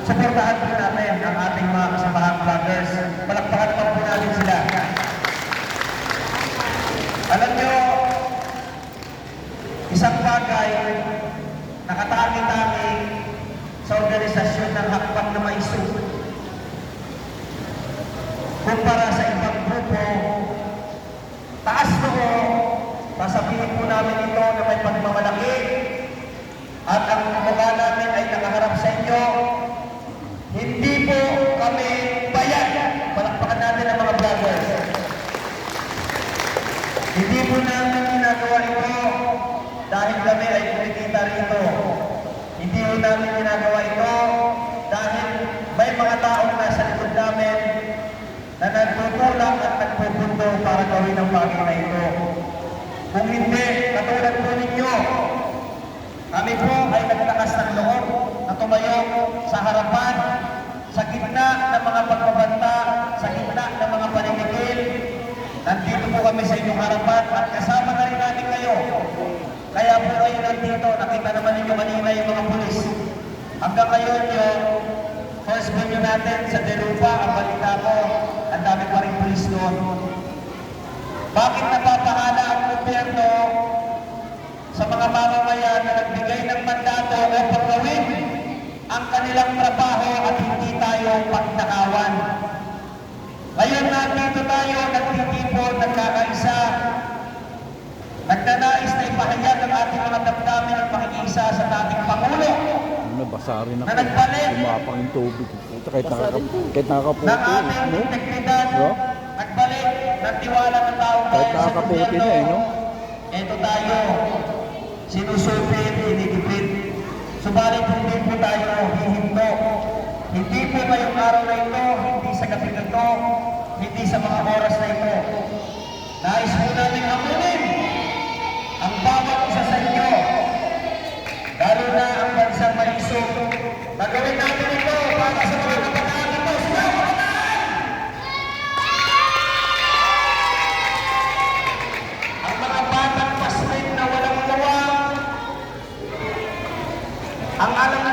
Suportahan po natin ang ating mga kasamahang vloggers. Palakpakan pa po natin sila. Alam nyo, isang bagay nakatangi-tangi sa organisasyon ng hakbang na maisu. Kumpara sa ibang grupo, taas noo, sasabihin po namin ito na may pagmamalaki at ang mukha namin ay nakaharap sa inyo. Hindi po kami bayan. Palakpakan natin ang mga vloggers. Hindi po namin ginagawa ito dahil kami ay kumikita rito. Hindi po namin ginagawa ito dahil may mga taong nasa likod namin na nagtutulak at nagpupundo para gawin ang bagay na ito. Kung hindi, katulad po ninyo, kami po ay naglakas ng loob na tumayo sa harapan, sa gitna ng mga pagbabanta, sa gitna ng mga paninigil. Nandito po kami sa inyong harapan at kasama na rin natin kayo. Kaya po kayo nandito, nakita naman ninyo kanina yung mga pulis. Hanggang ngayon yung first video natin sa Delupa, ang balita ko, ang dami pa rin pulis doon. Bakit napapahala ang gobyerno sa mga mamamayan na nagbigay ng mandato upang gawin ang kanilang trabaho at hindi tayo pagnakawan? Ngayon nandito tayo, nagtitipon, nagkakaisa, nagnanais na ipahayag ang ating mga damdamin at pakikiisa sa dating Pangulo Nabasarin na nagbalik lumapang yung tubig. Kahit nakakaputi. ng ating integridad, nagbalik ng tiwala ng taong bayan sa gobyerno. No? Ito tayo, sinusupit, inigipit. Subalit hindi po tayo hihinto. Hindi po ngayong araw na ito, hindi sa gabi na ito, hindi sa mga oras na ito. Nais po namin hamunin ang bawat isa sa inyo, lalo na ang bansang maisog. Nagawin natin ito para sa mga kabataan ito. Ang mga batang paslit na walang gawa, ang alam